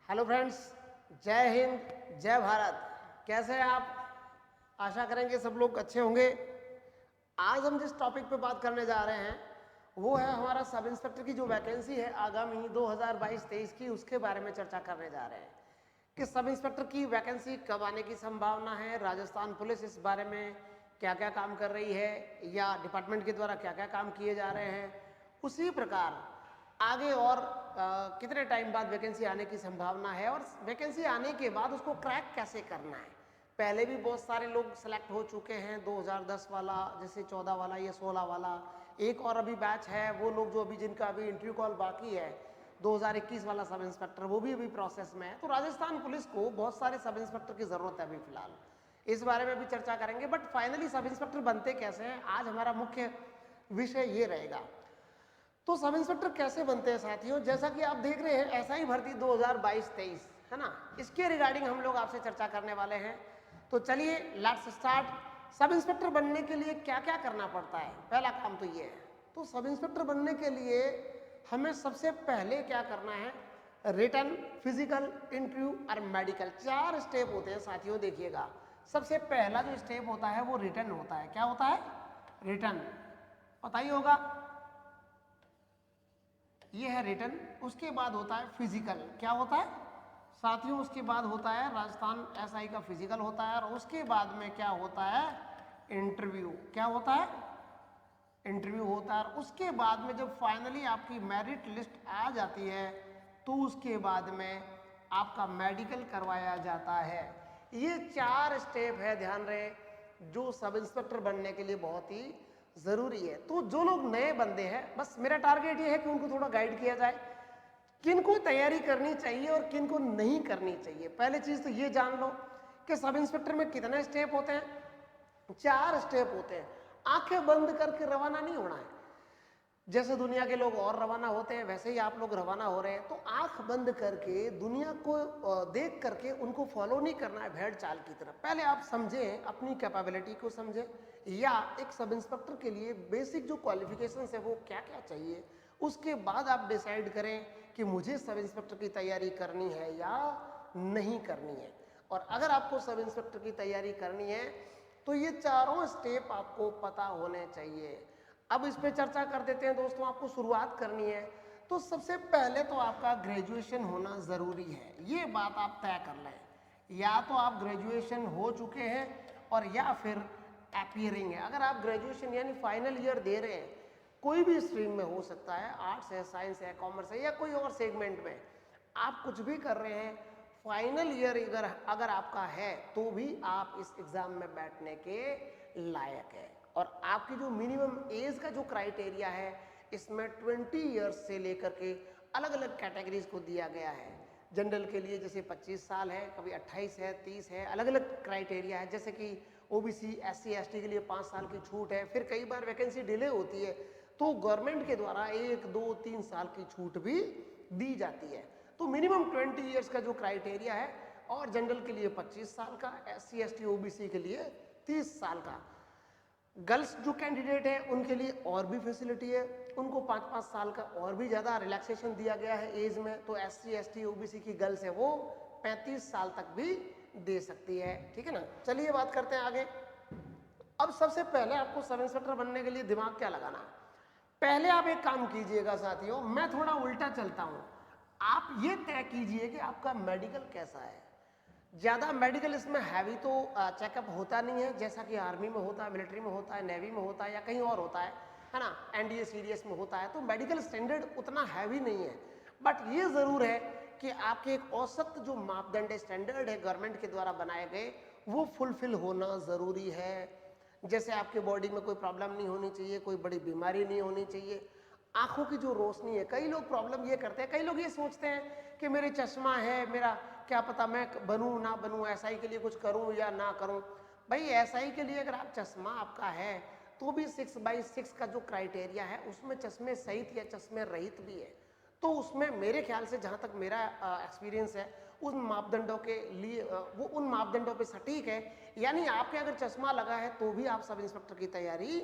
Hello friends, जय हिंद, जय भारत। कैसे हैं आप? आशा करेंगे सब लोग अच्छे होंगे। आज हम जिस टॉपिक पे बात करने जा रहे हैं वो है हमारा सब इंस्पेक्टर की जो वैकेंसी है आगामी 2022-23 की, उसके बारे में चर्चा करने जा रहे हैं कि सब इंस्पेक्टर की वैकेंसी कब आने की संभावना है, राजस्थान पुलिस इस बारे में क्या क्या काम कर रही है या डिपार्टमेंट के द्वारा क्या क्या काम किए जा रहे हैं, उसी प्रकार आगे और कितने टाइम बाद वैकेंसी आने की संभावना है और वैकेंसी आने के बाद उसको क्रैक कैसे करना है। पहले भी बहुत सारे लोग सेलेक्ट हो चुके हैं, 2010 वाला, जैसे 14 वाला, ये 16 वाला, एक और अभी बैच है, वो लोग जो अभी जिनका अभी इंटरव्यू कॉल बाकी है, 2021 वाला सब इंस्पेक्टर, वो भी अभी प्रोसेस में है। तो राजस्थान पुलिस को बहुत सारे सब इंस्पेक्टर की जरूरत है अभी फिलहाल, इस बारे में भी चर्चा करेंगे। बट फाइनली सब इंस्पेक्टर बनते कैसे हैं, आज हमारा मुख्य विषय ये रहेगा। तो सब इंस्पेक्टर कैसे बनते हैं साथियों, जैसा कि आप देख रहे हैं एसआई भर्ती 2022-23 है ना, इसके रिगार्डिंग हम लोग आपसे चर्चा करने वाले हैं। तो चलिए लेट्स स्टार्ट। सब इंस्पेक्टर बनने के लिए क्या क्या करना पड़ता है, पहला काम तो ये है। तो सब इंस्पेक्टर बनने के लिए हमें सबसे पहले क्या करना है, रिटन, फिजिकल, इंटरव्यू और मेडिकल, 4 स्टेप होते हैं साथियों। देखिएगा, सबसे पहला जो स्टेप होता है वो रिटन होता है। क्या होता है? रिटन, पता ही होगा, ये है रिटन। उसके बाद होता है फिजिकल। क्या होता है साथियों? उसके बाद होता है राजस्थान एसआई का फिजिकल होता है, और उसके बाद में क्या होता है? इंटरव्यू। क्या होता है? इंटरव्यू होता है। और उसके बाद में जब फाइनली आपकी मेरिट लिस्ट आ जाती है तो उसके बाद में आपका मेडिकल करवाया जाता है। ये 4 स्टेप है, ध्यान रहे, जो सब इंस्पेक्टर बनने के लिए बहुत ही जरूरी है। तो जो लोग नए बंदे हैं, बस मेरा टारगेट ये है कि उनको थोड़ा गाइड किया जाए, किनको तैयारी करनी चाहिए और किनको नहीं करनी चाहिए। पहले चीज तो ये जान लो कि सब इंस्पेक्टर में कितने स्टेप होते हैं। 4 स्टेप होते हैं। आंखें बंद करके रवाना नहीं होना है, जैसे दुनिया के लोग और रवाना होते हैं वैसे ही आप लोग रवाना हो रहे हैं। तो आंख बंद करके दुनिया को देख करके उनको फॉलो नहीं करना है भेड़ चाल की तरह। पहले आप समझें, अपनी कैपेबिलिटी को समझें, या एक सब इंस्पेक्टर के लिए बेसिक जो क्वालिफिकेशंस है वो क्या क्या चाहिए, उसके बाद आप डिसाइड करें कि मुझे सब इंस्पेक्टर की तैयारी करनी है या नहीं करनी है। और अगर आपको सब इंस्पेक्टर की तैयारी करनी है तो ये चारों स्टेप आपको पता होने चाहिए। अब इस पे चर्चा कर देते हैं दोस्तों। आपको शुरुआत करनी है तो सबसे पहले तो आपका ग्रेजुएशन होना ज़रूरी है, ये बात आप तय कर लें। या तो आप ग्रेजुएशन हो चुके हैं और या फिर अपीयरिंग है। अगर आप ग्रेजुएशन यानी फाइनल ईयर दे रहे हैं, कोई भी स्ट्रीम में हो सकता है, आर्ट्स है, साइंस है, कॉमर्स है, या कोई और सेगमेंट में आप कुछ भी कर रहे हैं, फाइनल ईयर अगर आपका है तो भी आप इस एग्ज़ाम में बैठने के लायक है। और आपकी जो मिनिमम एज का जो क्राइटेरिया है, इसमें 20 ईयर्स से लेकर के अलग अलग कैटेगरीज को दिया गया है। जनरल के लिए जैसे 25 साल है, कभी 28 है, 30 है, अलग अलग क्राइटेरिया है। जैसे कि ओबीसी, एससी, एसटी के लिए 5 साल की छूट है। फिर कई बार वैकेंसी डिले होती है तो गवर्नमेंट के द्वारा 1, 2, 3 साल की छूट भी दी जाती है। तो मिनिमम 20 ईयर्स का जो क्राइटेरिया है, और जनरल के लिए 25 साल का, एससी, एसटी, ओबीसी के लिए 30 साल का। गर्ल्स जो कैंडिडेट है उनके लिए और भी फैसिलिटी है, उनको 5-5 साल का और भी ज़्यादा रिलैक्सेशन दिया गया है एज में। तो एससी, एसटी, ओबीसी की गर्ल्स है वो 35 साल तक भी दे सकती है, ठीक है ना। चलिए बात करते हैं आगे। अब सबसे पहले आपको सब इंस्पेक्टर बनने के लिए दिमाग क्या लगाना है। पहले आप एक काम कीजिएगा साथियों, मैं थोड़ा उल्टा चलता हूं। आप ये तय कीजिए कि आपका मेडिकल कैसा है। ज़्यादा मेडिकल इसमें हैवी तो चेकअप होता नहीं है, जैसा कि आर्मी में होता है, मिलिट्री में होता है, नेवी में होता है, या कहीं और होता है ना, एनडीए सीडीएस में होता है। तो मेडिकल स्टैंडर्ड उतना हैवी नहीं है। बट ये ज़रूर है कि आपके एक औसत जो मापदंड स्टैंडर्ड है गवर्नमेंट के द्वारा बनाए गए, वो फुलफिल होना ज़रूरी है। जैसे आपके बॉडी में कोई प्रॉब्लम नहीं होनी चाहिए, कोई बड़ी बीमारी नहीं होनी चाहिए। आंखों की जो रोशनी है, कई लोग प्रॉब्लम ये करते हैं, कई लोग ये सोचते हैं कि मेरे चश्मा है, मेरा क्या पता मैं बनूं ना बनूं, एसआई के लिए कुछ करूं या ना करूं। भाई एसआई के लिए अगर आप चश्मा आपका है तो भी 6/6 का जो क्राइटेरिया है उसमें चश्मे सहित या चश्मे रहित भी है। तो उसमें मेरे ख्याल से, जहाँ तक मेरा एक्सपीरियंस है, उन मापदंडों के लिए वो उन मापदंडों पे सटीक है। यानी आपके अगर चश्मा लगा है तो भी आप सब इंस्पेक्टर की तैयारी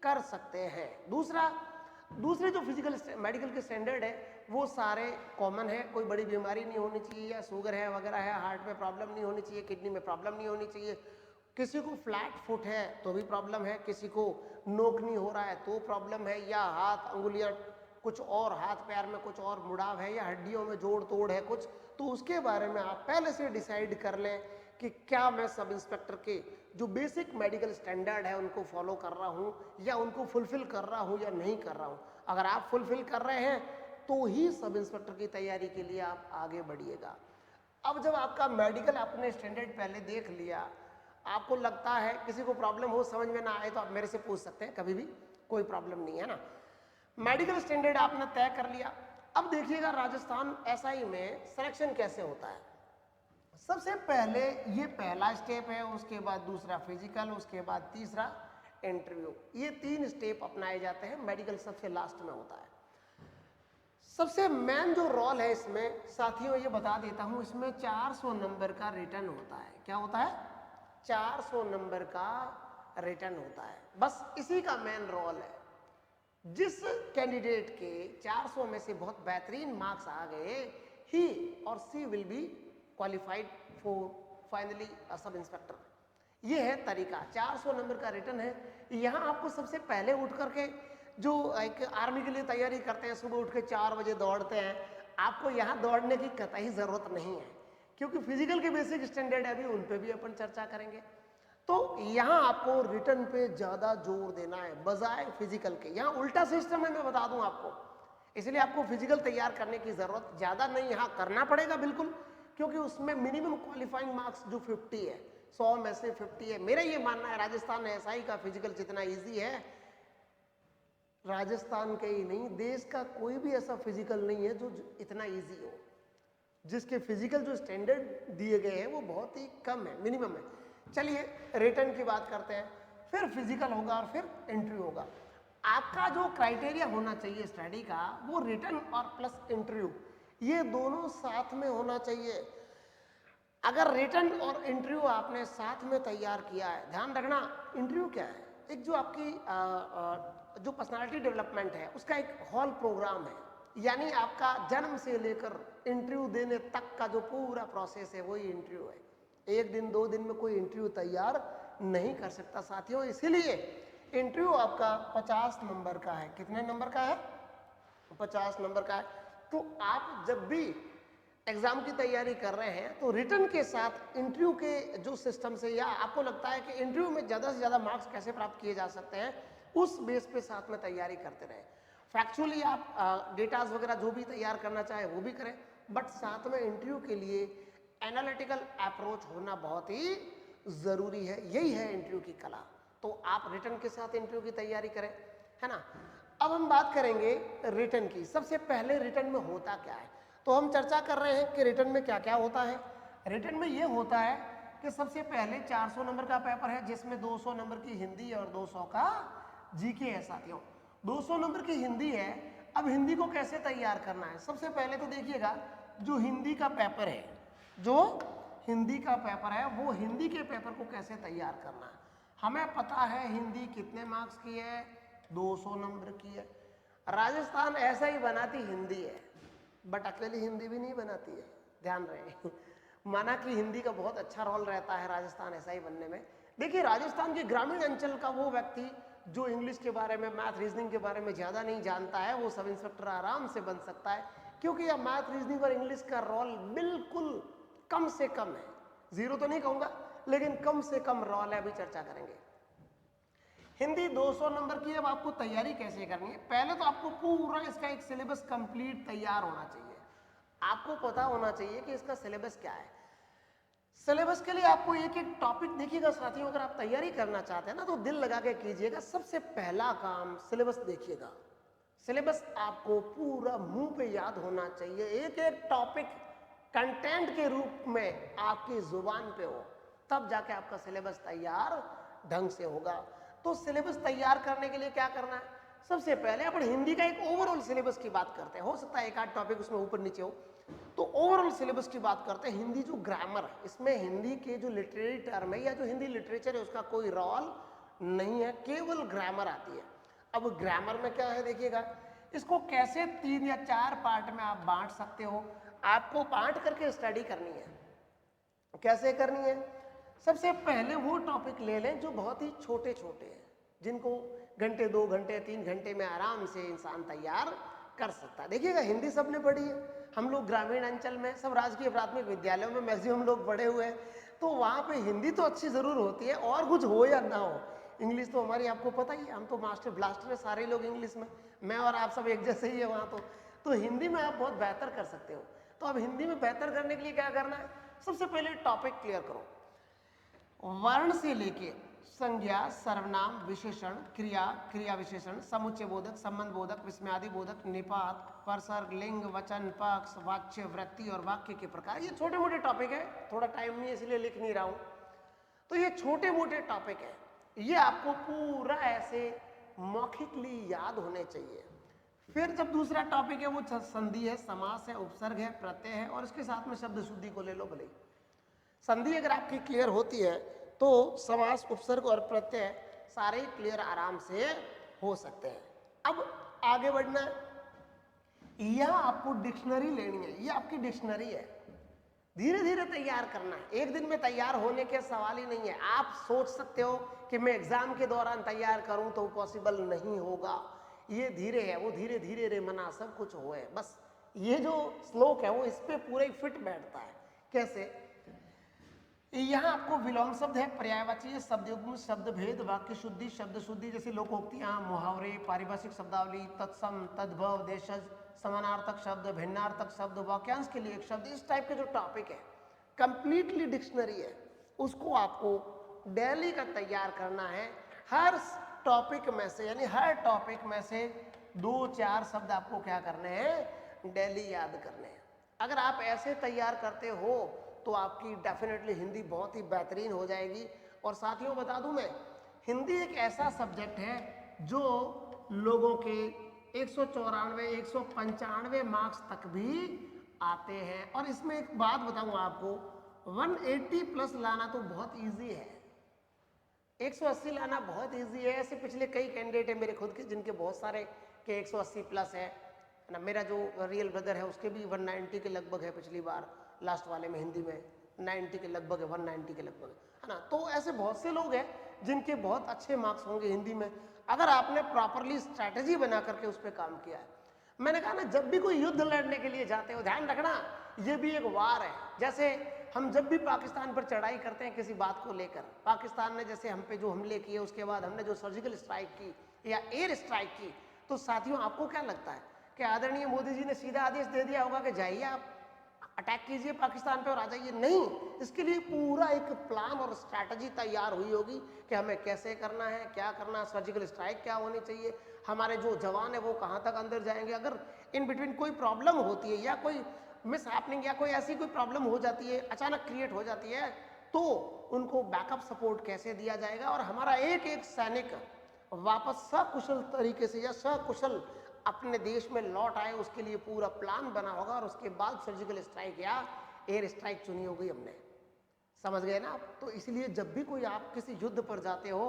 कर सकते हैं। दूसरे जो फिजिकल मेडिकल के स्टैंडर्ड है वो सारे कॉमन है, कोई बड़ी बीमारी नहीं होनी चाहिए, या शुगर है वगैरह है, हार्ट में प्रॉब्लम नहीं होनी चाहिए, किडनी में प्रॉब्लम नहीं होनी चाहिए, किसी को फ्लैट फुट है तो भी प्रॉब्लम है, किसी को नोक नहीं हो रहा है तो प्रॉब्लम है, या हाथ अंगुलियां कुछ और, हाथ पैर में कुछ और मुड़ाव है, या हड्डियों में जोड़ तोड़ है कुछ, तो उसके बारे में आप पहले से डिसाइड कर लें कि क्या मैं सब इंस्पेक्टर के जो बेसिक मेडिकल स्टैंडर्ड है उनको फॉलो कर रहा हूँ, या उनको फुलफिल कर रहा हूँ या नहीं कर रहा हूँ। अगर आप फुलफिल कर रहे हैं तो ही सब इंस्पेक्टर की तैयारी के लिए आप आगे बढ़िएगा। अब जब आपका मेडिकल आपने स्टैंडर्ड पहले देख लिया, आपको लगता है किसी को प्रॉब्लम हो, समझ में ना आए तो आप मेरे से पूछ सकते हैं, कभी भी कोई प्रॉब्लम नहीं है ना। मेडिकल स्टैंडर्ड आपने तय कर लिया। अब देखिएगा राजस्थान एसआई में सिलेक्शन कैसे होता है। सबसे पहले ये पहला स्टेप है, उसके बाद दूसरा फिजिकल, उसके बाद तीसरा इंटरव्यू। ये 3 स्टेप अपनाए जाते हैं, मेडिकल सबसे लास्ट में होता है। सबसे मेन जो रोल है इसमें साथियों, ये बता देता हूं, इसमें 400 नंबर का रिटर्न होता है। क्या होता है? 400 नंबर का रिटर्न होता है, बस इसी का मेन रोल है। जिस कैंडिडेट के 400 में से बहुत बेहतरीन मार्क्स आ गए, ही और she will be qualified for finally sub inspector. ये है तरीका। 400 नंबर का रिटर्न है। यहाँ आपको सबसे पहले उठ करके जो एक आर्मी के लिए तैयारी करते हैं, सुबह उठ के 4 बजे दौड़ते हैं, आपको यहाँ दौड़ने की कतई जरूरत नहीं है, क्योंकि फिजिकल के बेसिक स्टैंडर्ड है, अभी उन पे भी अपन चर्चा करेंगे। तो यहाँ आपको रिटर्न पे ज्यादा जोर देना है बजाय फिजिकल के। यहाँ उल्टा सिस्टम है, मैं बता दूं आपको, इसलिए आपको फिजिकल तैयार करने की जरूरत ज्यादा नहीं, यहाँ करना पड़ेगा बिल्कुल, क्योंकि उसमें मिनिमम क्वालिफाइंग मार्क्स जो 50 है, 100 में से 50 है। मेरा ये मानना है राजस्थान एसआई का फिजिकल जितना ईजी है, राजस्थान के ही नहीं देश का कोई भी ऐसा फिजिकल नहीं है जो इतना इजी हो। जिसके फिजिकल जो स्टैंडर्ड दिए गए हैं वो बहुत ही कम है, मिनिमम है। चलिए रिटर्न की बात करते हैं, फिर फिजिकल होगा और फिर इंटरव्यू होगा। आपका जो क्राइटेरिया होना चाहिए स्टडी का, वो रिटर्न और प्लस इंटरव्यू, ये दोनों साथ में होना चाहिए। अगर रिटर्न और इंटरव्यू आपने साथ में तैयार किया है, ध्यान रखना इंटरव्यू क्या है, एक जो आपकी जो पर्सनालिटी डेवलपमेंट है उसका एक हॉल प्रोग्राम है, यानी आपका जन्म से लेकर इंटरव्यू देने तक का जो पूरा प्रोसेस है वही इंटरव्यू है। 1 दिन 2 दिन में कोई इंटरव्यू तैयार नहीं कर सकता साथियों। इसीलिए इंटरव्यू आपका 50 नंबर का है। कितने नंबर का है? 50 नंबर का है। तो आप जब भी एग्जाम की तैयारी कर रहे हैं तो रिटर्न के साथ इंटरव्यू के जो सिस्टम से, या आपको लगता है कि इंटरव्यू में ज़्यादा से ज़्यादा मार्क्स कैसे प्राप्त किए जा सकते हैं, उस बेस पे साथ में तैयारी करते रहें। फैक्चुअली आप डेटाज वगैरह जो भी तैयार करना चाहे वो भी करें, बट साथ में इंटरव्यू के लिए एनालिटिकल अप्रोच होना बहुत ही ज़रूरी है। यही है इंटरव्यू की कला। तो आप रिटर्न के साथ इंटरव्यू की तैयारी करें, है ना। अब हम बात करेंगे रिटर्न की। सबसे पहले रिटर्न में होता क्या है, तो हम चर्चा कर रहे हैं कि रिटर्न में क्या क्या होता है। रिटर्न में ये होता है कि सबसे पहले 400 नंबर का पेपर है, जिसमें 200 नंबर की हिंदी और 200 का जीके है साथियों। 200 नंबर की हिंदी है। अब हिंदी को कैसे तैयार करना है, सबसे पहले तो देखिएगा जो हिंदी का पेपर है, जो हिंदी का पेपर है, वो हिंदी के पेपर को कैसे तैयार करना है। हमें पता है हिंदी कितने मार्क्स की है, 200 नंबर की है। राजस्थान ऐसा ही बनाती हिंदी है, बट अकेली हिंदी भी नहीं बनाती है, ध्यान रहे। माना कि हिंदी का बहुत अच्छा रोल रहता है राजस्थान ऐसा ही बनने में। देखिए राजस्थान के ग्रामीण अंचल का वो व्यक्ति जो इंग्लिश के बारे में, मैथ रीजनिंग के बारे में ज़्यादा नहीं जानता है, वो सब इंस्पेक्टर आराम से बन सकता है, क्योंकि यह मैथ रीजनिंग और इंग्लिश का रोल बिल्कुल कम से कम है। जीरो तो नहीं कहूँगा, लेकिन कम से कम रोल है, अभी चर्चा करेंगे। हिंदी 200 नंबर की। अब आपको तैयारी कैसे करनी है, पहले तो आपको पूरा इसका एक सिलेबस कंप्लीट तैयार होना चाहिए। आपको पता होना चाहिए कि इसका सिलेबस क्या है। सिलेबस के लिए आपको एक एक टॉपिक देखिएगा साथियों, अगर आप तैयारी करना चाहते हैं ना तो दिल लगा के कीजिएगा। सबसे पहला काम सिलेबस देखिएगा। सिलेबस आपको पूरा मुंह पे याद होना चाहिए, एक एक टॉपिक कंटेंट के रूप में आपकी जुबान पे हो, तब जाके आपका सिलेबस तैयार ढंग से होगा। तो सिलेबस तैयार करने के लिए क्या करना है, सबसे पहले अपन हिंदी का एक ओवरऑल सिलेबस की बात करते हैं। हो सकता है एक आध टॉपिक उसमें ऊपर नीचे हो, तो ओवरऑल सिलेबस की बात करते हैं। हिंदी जो ग्रामर है, इसमें हिंदी के जो लिटरेरी टर्म है या जो हिंदी लिटरेचर है उसका कोई रोल नहीं है, केवल ग्रामर आती है। अब ग्रामर में क्या है देखिएगा, इसको कैसे 3 या 4 पार्ट में आप बांट सकते हो, आपको बांट करके स्टडी करनी है। कैसे करनी है? सबसे पहले वो टॉपिक ले लें जो बहुत ही छोटे छोटे हैं, जिनको घंटे 2 घंटे 3 घंटे में आराम से इंसान तैयार कर सकता है। देखिएगा हिंदी सबने पढ़ी है, हम लोग ग्रामीण अंचल में सब राजकीय प्राथमिक विद्यालयों में मैक्सिमम लोग पढ़े हुए हैं, तो वहाँ पे हिंदी तो अच्छी ज़रूर होती है, और कुछ हो या ना हो, इंग्लिश तो हमारी आपको पता ही है, हम तो मास्टर ब्लास्टर है सारे लोग इंग्लिश में, मैं और आप सब एक जैसे ही है वहाँ। तो हिंदी में आप बहुत बेहतर कर सकते हो। तो अब हिंदी में बेहतर करने के लिए क्या करना है? सबसे पहले टॉपिक क्लियर करो, वर्ण से लेके संज्ञा, सर्वनाम, विशेषण, क्रिया, क्रिया विशेषण, समुच्चय बोधक, संबंध बोधक, विस्मयादि बोधक, निपात, परसर्ग, लिंग, वचन, पक्ष, वाच्य, वृत्ति और वाक्य के प्रकार। ये छोटे मोटे टॉपिक है, थोड़ा टाइम नहीं है इसलिए लिख नहीं रहा हूं। तो ये छोटे मोटे टॉपिक है, ये आपको पूरा ऐसे मौखिकली याद होने चाहिए। फिर जब दूसरा टॉपिक है वो संधि है, समास है, उपसर्ग है, प्रत्यय है, और इसके साथ में शब्द शुद्धि को ले लो भले। संधि अगर आपकी क्लियर होती है तो समास, उपसर्ग और प्रत्यय सारे क्लियर आराम से हो सकते हैं। अब आगे बढ़ना है, यह आपको डिक्शनरी लेनी है, ये आपकी डिक्शनरी है, धीरे धीरे तैयार करना है, एक दिन में तैयार होने के सवाल ही नहीं है। आप सोच सकते हो कि मैं एग्जाम के दौरान तैयार करूं तो पॉसिबल नहीं होगा, ये धीरे है, वो धीरे धीरे रे मना सब कुछ हो है। बस ये जो श्लोक है वो इस पे पूरे फिट बैठता है। कैसे? यहाँ आपको विलोम शब्द है, पर्यायवाची, शब्दयुग्म, शब्द भेद, वाक्य शुद्धि, शब्द शुद्धि जैसे लोकोक्तियां, मुहावरे, पारिभाषिक शब्दावली, तत्सम, तद्भव, देशज, समानार्थक शब्द, भिन्नार्थक शब्द, वाक्यांश के लिए एक शब्द, इस टाइप के जो टॉपिक है कंप्लीटली डिक्शनरी है, उसको आपको डेली का तैयार करना है। हर टॉपिक में से यानी हर टॉपिक में से 2-4 शब्द आपको क्या करने हैं? डेली याद करने हैं। अगर आप ऐसे तैयार करते हो तो आपकी डेफिनेटली हिंदी बहुत ही बेहतरीन हो जाएगी। और साथियों बता दूं मैं, हिंदी एक ऐसा सब्जेक्ट है जो लोगों के 194 195 मार्क्स तक भी आते हैं। और इसमें एक बात बताऊं आपको, 180 प्लस लाना तो बहुत इजी है, 180 लाना बहुत इजी है। ऐसे पिछले कई कैंडिडेट है मेरे खुद के जिनके बहुत सारे के 180 प्लस है ना। मेरा जो रियल ब्रदर है उसके भी 190 के लगभग है, पिछली बार लास्ट वाले में हिंदी में 90 के लगभग है, 190 के लगभग है ना। तो ऐसे बहुत से लोग हैं जिनके बहुत अच्छे मार्क्स होंगे हिंदी में, अगर आपने प्रॉपरली स्ट्रैटेजी बना करके उस पर काम किया है। मैंने कहा ना, जब भी कोई युद्ध लड़ने के लिए जाते हो ध्यान रखना, ये भी एक वार है। जैसे हम जब भी पाकिस्तान पर चढ़ाई करते हैं किसी बात को लेकर, पाकिस्तान ने जैसे हम पे जो हमले किए, उसके बाद हमने जो सर्जिकल स्ट्राइक की या एयर स्ट्राइक की, तो साथियों आपको क्या लगता है कि आदरणीय मोदी जी ने सीधा आदेश दे दिया होगा कि जाइए आप अटैक कीजिए पाकिस्तान पे और आ जाइए? नहीं, इसके लिए पूरा एक प्लान और स्ट्रैटेजी तैयार हुई होगी कि हमें कैसे करना है, क्या करना है, सर्जिकल स्ट्राइक क्या होनी चाहिए, हमारे जो जवान है वो कहाँ तक अंदर जाएंगे, अगर इन बिटवीन कोई प्रॉब्लम होती है या कोई मिस हैपनिंग या कोई ऐसी कोई प्रॉब्लम हो जाती है, अचानक क्रिएट हो जाती है, तो उनको बैकअप सपोर्ट कैसे दिया जाएगा और हमारा एक एक सैनिक वापस सकुशल तरीके से या सकुशल अपने देश में लौट आए, उसके लिए पूरा प्लान बना होगा। और उसके बाद सर्जिकल स्ट्राइक या एयर स्ट्राइक चुनी होगी हमने। समझ गए ना आप? तो इसलिए जब भी कोई आप किसी युद्ध पर जाते हो,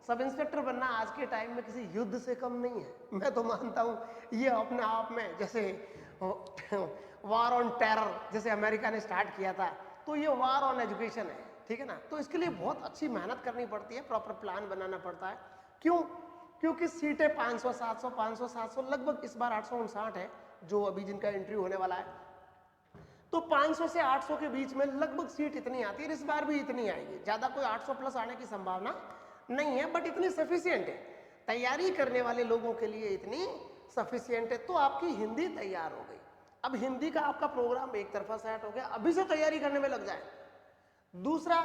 सब इंस्पेक्टर बनना आज के टाइम में किसी युद्ध से कम नहीं है। मैं तो मानता हूँ ये अपने आप में, जैसे वार ऑन टेरर जैसे अमेरिका ने स्टार्ट किया था, तो ये वार ऑन एजुकेशन है, ठीक है ना। तो इसके लिए बहुत अच्छी मेहनत करनी पड़ती है, प्रॉपर प्लान बनाना पड़ता है। क्यों? क्योंकि सीटें 500 700 500 700 लगभग इस बार 859 है जो अभी जिनका एंट्री होने वाला है, तो 500 से 800 के बीच में लगभग सीट इतनी आती है। इस बार भी इतनी आएगी, ज्यादा कोई 800 प्लस आने की संभावना नहीं है, बट इतनी सफिशियंट है तैयारी करने वाले लोगों के लिए, इतनी सफिशियंट है। तो आपकी हिंदी तैयार हो गई। अब हिंदी का आपका प्रोग्राम एक तरफा सेट हो गया, अभी से तैयारी करने में लग जाए। दूसरा,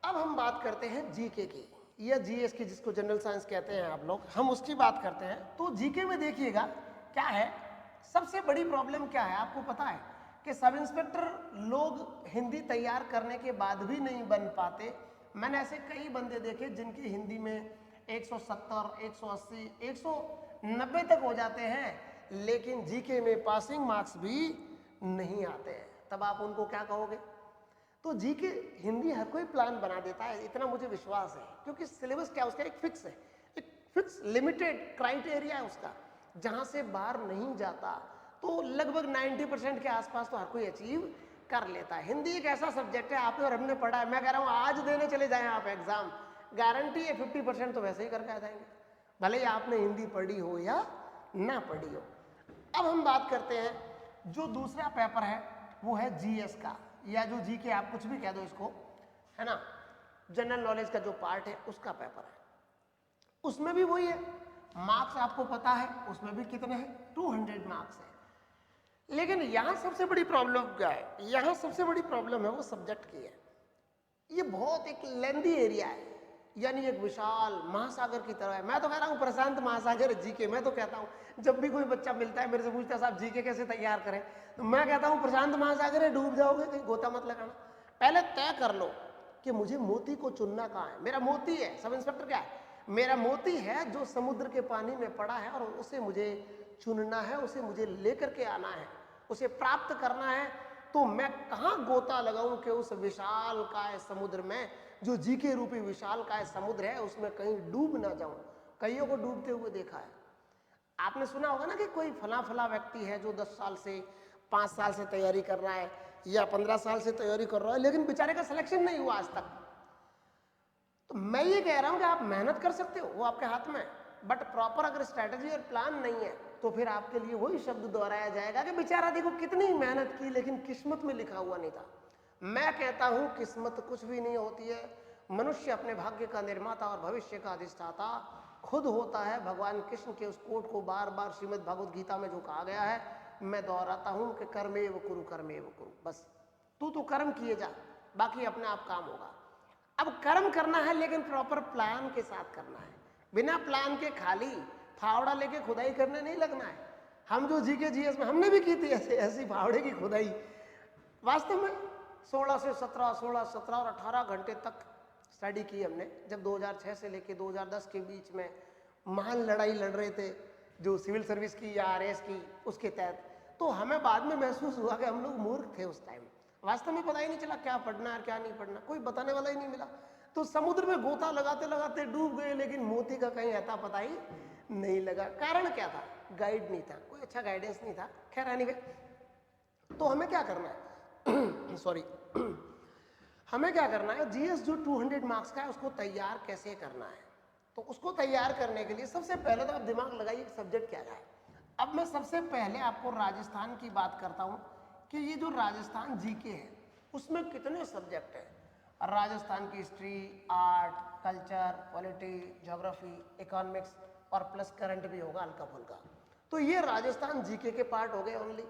अब हम बात करते हैं जीके की या जीएस की, जिसको जनरल साइंस कहते हैं आप लोग, हम उसकी बात करते हैं। तो जीके में देखिएगा क्या है, सबसे बड़ी प्रॉब्लम क्या है आपको पता है कि सब इंस्पेक्टर लोग हिंदी तैयार करने के बाद भी नहीं बन पाते। मैंने ऐसे कई बंदे देखे जिनकी हिंदी में 170 180 190 तक हो जाते हैं, लेकिन जीके में पासिंग मार्क्स भी नहीं आते हैं। तब आप उनको क्या कहोगे? तो जीके हिंदी हर कोई प्लान बना देता है, इतना मुझे विश्वास है, क्योंकि सिलेबस क्या उसका एक फिक्स है, एक फिक्स लिमिटेड क्राइटेरिया है उसका। जहां से बाहर नहीं जाता, तो लगभग 90% के आसपास तो हर कोई अचीव कर लेता है। हिंदी एक ऐसा सब्जेक्ट है, आपने और हमने पढ़ा है, मैं कह रहा हूँ आज देने चले जाएं आप एग्जाम, गारंटी है 50% तो वैसे ही करके आ जाएंगे, भले ही आपने हिंदी पढ़ी हो या ना पढ़ी हो। अब हम बात करते हैं जो दूसरा पेपर है वो है जीएस का, या जो जी के आप कुछ भी कह दो इसको, है ना, जनरल नॉलेज का जो पार्ट है उसका पेपर है। उसमें भी वही है, मार्क्स आपको पता है उसमें भी कितने हैं, 200 मार्क्स है। लेकिन यहां सबसे बड़ी प्रॉब्लम क्या है, यहां सबसे बड़ी प्रॉब्लम है वो सब्जेक्ट की है। ये बहुत एक लेंदी एरिया है, यानी एक विशाल महासागर की तरह है। मैं तो कह रहा हूँ प्रशांत महासागर जीके। मैं तो कहता हूँ जब भी कोई बच्चा मिलता है मेरे से पूछता है साहब जीके कैसे तैयार करें, तो मैं कहता हूँ प्रशांत महासागर है, डूब जाओगे, कहीं गोता मत लगाना। पहले तय कर लो कि मुझे मोती को चुनना कहाँ है। मेरा मोती है, सब इंस्पेक्टर क्या है, मेरा मोती है जो समुद्र के पानी में पड़ा है और उसे मुझे चुनना है, उसे मुझे लेकर के आना है, उसे प्राप्त करना है। तो मैं कहाँ गोता लगाऊं कि उस विशाल काय समुद्र में, जो जीके रूपी विशाल काय समुद्र है, उसमें कहीं डूब ना जाऊं। कईयों को डूबते हुए देखा है। आपने सुना होगा ना कि कोई फला फला व्यक्ति है जो 10 साल से 5 साल से तैयारी कर रहा है या 15 साल से तैयारी कर रहा है, लेकिन बेचारे का सिलेक्शन नहीं हुआ आज तक। तो मैं ये कह रहा हूं कि आप मेहनत कर सकते हो, वो आपके हाथ में, बट प्रॉपर अगर स्ट्रेटजी और प्लान नहीं है तो फिर आपके लिए वही शब्द दोहराया जाएगा कि बेचारा देखो कितनी मेहनत की लेकिन किस्मत में लिखा हुआ नहीं था। मैं कहता हूं किस्मत कुछ भी नहीं होती है, मनुष्य अपने भाग्य का निर्माता और भविष्य का अधिष्ठाता खुद होता है। भगवान कृष्ण के उस कोट को बार बार श्रीमद् भगवद गीता में जो कहा गया है, मैं दोहराता हूं कि कर्मेव कुरु कर्मेव कुरु, बस तू तो कर्म किए जा, बाकी अपने आप काम होगा। अब कर्म करना है लेकिन प्रॉपर प्लान के साथ करना है, बिना प्लान के खाली फावड़ा लेके खुदाई करने नहीं लगना है। हम जो जीके जीएस में हमने भी की थी ऐसी फावड़े की खुदाई, वास्तव में 16 से 17 16 17 और 18 घंटे तक स्टडी की हमने। जब 2006 से लेके 2010 के बीच में महान लड़ाई लड़ रहे थे जो सिविल सर्विस की या आरएस की, उसके तहत, तो हमें बाद में महसूस हुआ कि हम लोग मूर्ख थे उस टाइम। वास्तव में पता ही नहीं चला क्या पढ़ना है क्या नहीं पढ़ना, कोई बताने वाला ही नहीं मिला। तो समुद्र में गोता लगाते लगाते डूब गए, लेकिन मोती का कहीं अता पता ही नहीं लगा। कारण क्या था, गाइड नहीं था, कोई अच्छा गाइडेंस नहीं था। खैर एनीवे, तो हमें क्या करना है सॉरी हमें क्या करना है, जीएस जो 200 मार्क्स का है उसको तैयार कैसे करना है। तो उसको तैयार करने के लिए सबसे पहले तो आप दिमाग लगाइए सब्जेक्ट क्या है। अब मैं सबसे पहले आपको राजस्थान की बात करता हूं कि ये जो राजस्थान जीके है उसमें कितने सब्जेक्ट हैं। राजस्थान की history, art, culture, polity, geography, economics और प्लस करंट भी होगा हल्का फुल्का। तो ये राजस्थान जीके के पार्ट हो गए ओनली।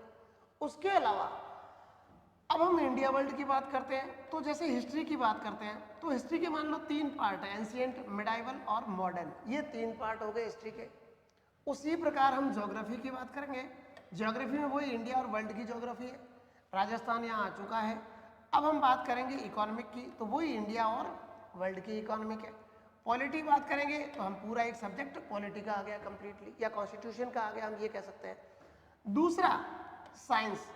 उसके अलावा अब हम इंडिया वर्ल्ड की बात करते हैं, तो जैसे हिस्ट्री की बात करते हैं तो हिस्ट्री के मान लो 3 पार्ट है, एंशिएंट, मिडाइवल और मॉडर्न, ये 3 पार्ट हो गए हिस्ट्री के। उसी प्रकार हम ज्योग्राफी की बात करेंगे। ज्योग्राफी में वही इंडिया और वर्ल्ड की ज्योग्राफी है, राजस्थान यहाँ आ चुका है। अब हम बात करेंगे इकोनॉमिक की, तो वही इंडिया और वर्ल्ड की इकोनॉमिक है। पॉलिटी बात करेंगे तो हम पूरा एक सब्जेक्ट पॉलिटी का आ गया कंप्लीटली, या कॉन्स्टिट्यूशन का आ गया, हम ये कह सकते हैं। दूसरा साइंस,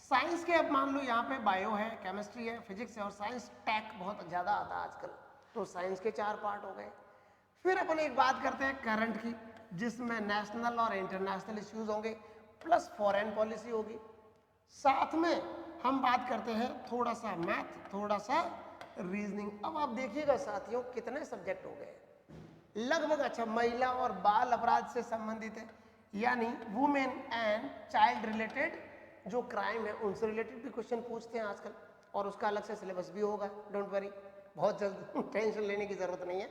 साइंस के अब मान लो यहाँ पे बायो है, केमिस्ट्री है, फिजिक्स है और साइंस टेक बहुत ज़्यादा आता है आजकल, तो साइंस के 4 पार्ट हो गए। फिर अपन एक बात करते हैं करंट की, जिसमें नेशनल और इंटरनेशनल इश्यूज होंगे प्लस फॉरेन पॉलिसी होगी। साथ में हम बात करते हैं थोड़ा सा मैथ, थोड़ा सा रीजनिंग। अब आप देखिएगा साथियों कितने सब्जेक्ट हो गए लगभग। अच्छा, महिला और बाल अपराध से संबंधित है, यानी वुमेन एंड चाइल्ड रिलेटेड जो क्राइम है उनसे रिलेटेड भी क्वेश्चन पूछते हैं आजकल, और उसका अलग से सिलेबस भी होगा, डोंट वरी, बहुत जल्द टेंशन लेने की जरूरत नहीं है,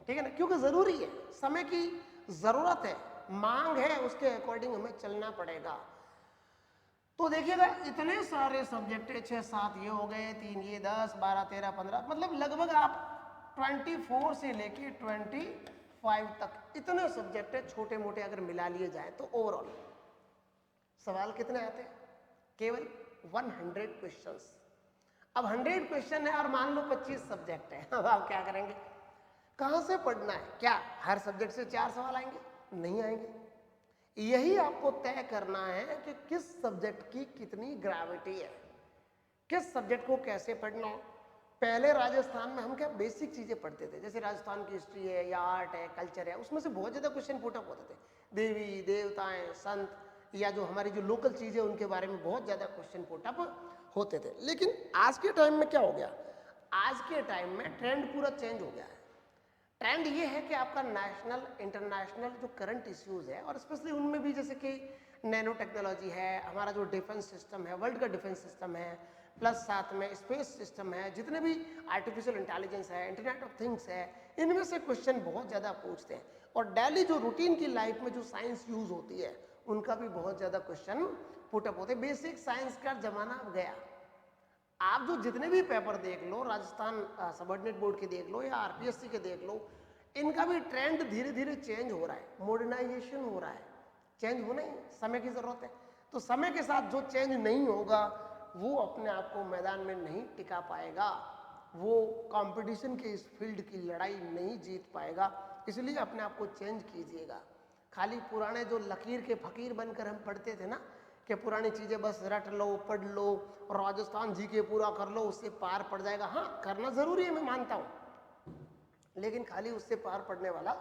ठीक है ना, क्योंकि जरूरी है, समय की जरूरत है, मांग है, उसके अकॉर्डिंग हमें चलना पड़ेगा। तो देखिएगा इतने सारे सब्जेक्ट है, 6 7 ये हो गए, 3 ये, 10 12 13 15, मतलब लगभग आप 24 से लेके 25 तक इतने सब्जेक्ट है छोटे मोटे, अगर मिला लिए जाए तो ओवरऑल सवाल कितने आते हैं, केवल 100 क्वेश्चंस। अब 100 क्वेश्चन है और मान लो 25 सब्जेक्ट है, अब आप क्या करेंगे, कहां से पढ़ना है? क्या हर सब्जेक्ट से 4 सवाल आएंगे? नहीं आएंगे। यही आपको तय करना है कि किस सब्जेक्ट की कितनी ग्रेविटी है, किस सब्जेक्ट को कैसे पढ़ना है। पहले राजस्थान में हम क्या बेसिक चीजें पढ़ते थे, जैसे राजस्थान की हिस्ट्री है या आर्ट है, कल्चर है, उसमें से बहुत ज्यादा क्वेश्चन पुट अप होते थे। देवी देवताएं संत या जो हमारी जो लोकल चीजें उनके बारे में बहुत ज्यादा क्वेश्चन पुटअप होते थे। लेकिन आज के टाइम में क्या हो गया, आज के टाइम में ट्रेंड पूरा चेंज हो गया है। ट्रेंड ये है कि आपका नेशनल इंटरनेशनल जो करंट इश्यूज है और स्पेशली उनमें भी जैसे कि नैनो टेक्नोलॉजी है, हमारा जो डिफेंस सिस्टम है, वर्ल्ड का डिफेंस सिस्टम है, प्लस साथ में स्पेस सिस्टम है, जितने भी आर्टिफिशियल इंटेलिजेंस है, इंटरनेट ऑफ थिंग्स है, इनमें से क्वेश्चन बहुत ज़्यादा पूछते हैं। और डेली जो रूटीन की लाइफ में जो साइंस यूज होती है उनका भी बहुत ज़्यादा क्वेश्चन पुटअप होते हैं। बेसिक साइंस का जमाना अब गया। आप जो जितने भी पेपर देख लो, राजस्थान सबऑर्डिनेट बोर्ड के देख लो या आरपीएससी के देख लो, इनका भी ट्रेंड धीरे धीरे चेंज हो रहा है, मॉडर्नाइजेशन हो रहा है। चेंज होना ही समय की जरूरत है। तो समय के साथ जो चेंज नहीं होगा वो अपने आप को मैदान में नहीं टिका पाएगा, वो कंपटीशन के इस फील्ड की लड़ाई नहीं जीत पाएगा। इसलिए अपने आप को चेंज कीजिएगा। खाली पुराने जो लकीर के फकीर बनकर हम पढ़ते थे ना कि पुरानी चीज़ें बस रट लो, पढ़ लो, राजस्थान जी के पूरा कर लो, उससे पार पड़ जाएगा। हाँ, करना ज़रूरी है, मैं मानता हूँ, लेकिन खाली उससे पार पड़ने वाला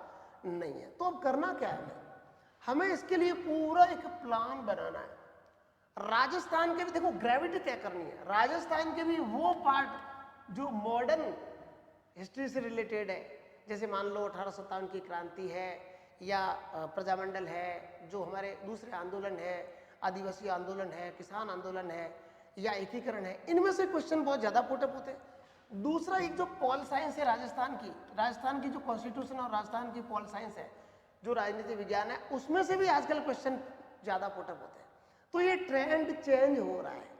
नहीं है। तो अब करना क्या है, हमें इसके लिए पूरा एक प्लान बनाना है। राजस्थान के भी देखो ग्रेविटी तय करनी है। राजस्थान के भी वो पार्ट जो मॉडर्न हिस्ट्री से रिलेटेड है, जैसे मान लो 1857 की क्रांति है या प्रजामंडल है, जो हमारे दूसरे आंदोलन है, आदिवासी आंदोलन है, किसान आंदोलन है या एकीकरण है, इनमें से क्वेश्चन बहुत ज़्यादा पुटअप होते हैं। दूसरा एक जो पॉल साइंस है राजस्थान की जो कॉन्स्टिट्यूशन और राजस्थान की पॉल साइंस है, जो राजनीति विज्ञान है, उसमें से भी आजकल क्वेश्चन ज़्यादा पुटअप होते हैं। तो ये ट्रेंड चेंज हो रहा है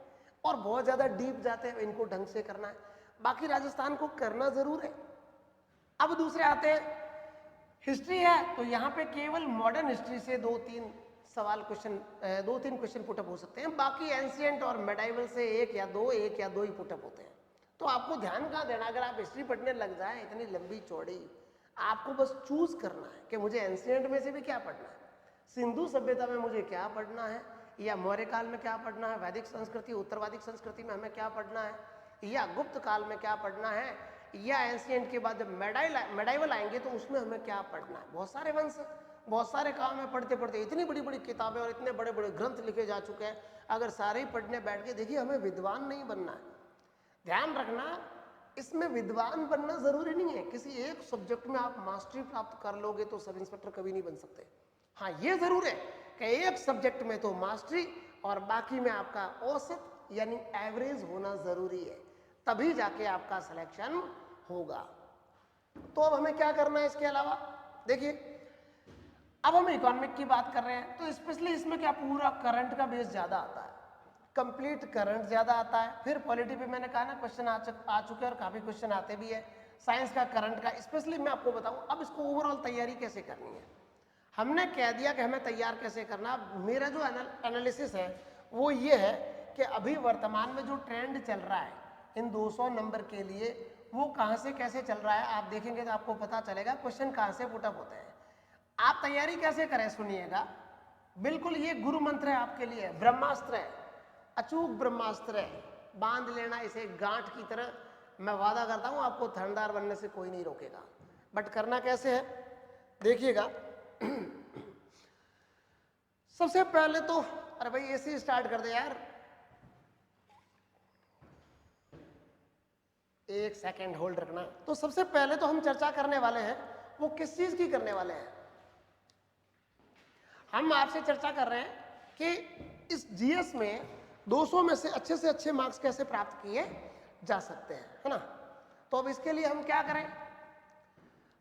और बहुत ज़्यादा डीप जाते हैं, इनको ढंग से करना है। बाकी राजस्थान को करना ज़रूर है। अब दूसरे आते हैं, हिस्ट्री है तो यहाँ पे केवल मॉडर्न हिस्ट्री से दो तीन क्वेश्चन पुटअप हो सकते हैं। बाकी एंशिएंट और मेडाइवल से एक या दो ही पुटअप होते हैं। तो आपको ध्यान कहाँ देना, अगर आप हिस्ट्री पढ़ने लग जाए इतनी लंबी चौड़ी, आपको बस चूज करना है कि मुझे एंशिएंट में से भी क्या पढ़ना है, सिंधु सभ्यता में मुझे क्या पढ़ना है, या मौर्य काल में क्या पढ़ना है, वैदिक संस्कृति उत्तरवादिक संस्कृति में हमें क्या पढ़ना है, या गुप्त काल में क्या पढ़ना है, या एंशिएंट के बाद जब मेडाइवल आएंगे तो उसमें हमें क्या पढ़ना है। बहुत सारे वंश, बहुत सारे काम है, पढ़ते पढ़ते इतनी बड़ी बड़ी किताबें और इतने बड़े बड़े ग्रंथ लिखे जा चुके हैं, अगर सारे ही पढ़ने बैठ के, देखिए हमें विद्वान नहीं बनना है। ध्यान रखना, इसमें विद्वान बनना जरूरी नहीं है। किसी एक सब्जेक्ट में आप मास्टरी प्राप्त कर लोगे तो सब इंस्पेक्टर कभी नहीं बन सकते। हाँ, ये जरूर है कि एक सब्जेक्ट में तो मास्टरी और बाकी में आपका औसत यानी एवरेज होना जरूरी है, तभी जाके आपका सिलेक्शन होगा। तो अब हमें क्या करना है इसके अलावा, देखिए अब हम इकोनॉमिक की बात कर रहे हैं तो स्पेशली इसमें क्या पूरा करंट का बेस ज्यादा आता है, कंप्लीट करंट ज्यादा आता है। फिर पॉलिटी पे मैंने कहा ना क्वेश्चन आ चुके हैं और काफी क्वेश्चन आते भी है। साइंस का, करंट का, स्पेशली मैं आपको बताऊं अब इसको ओवरऑल तैयारी कैसे करनी है। हमने कह दिया कि हमें तैयार कैसे करना। मेरा जो एनालिसिस है वो ये है कि अभी वर्तमान में जो ट्रेंड चल रहा है इन 200 नंबर के लिए, वो कहाँ से कैसे चल रहा है आप देखेंगे तो आपको पता चलेगा क्वेश्चन कहाँ से पुटअप होते हैं। आप तैयारी कैसे करें सुनिएगा, बिल्कुल ये गुरु मंत्र है आपके लिए, ब्रह्मास्त्र है, अचूक ब्रह्मास्त्र है, बांध लेना इसे गांठ की तरह। मैं वादा करता हूं आपको थानेदार बनने से कोई नहीं रोकेगा। बट करना कैसे है देखिएगा। सबसे पहले तो, अरे भाई ऐसे ही स्टार्ट कर दे यार, एक सेकंड होल्ड रखना। तो सबसे पहले तो हम चर्चा करने वाले हैं वो किस चीज की करने वाले हैं, हम आपसे चर्चा कर रहे हैं कि इस जीएस में 200 में से अच्छे मार्क्स कैसे प्राप्त किए जा सकते हैं, है ना। तो अब इसके लिए हम क्या करें,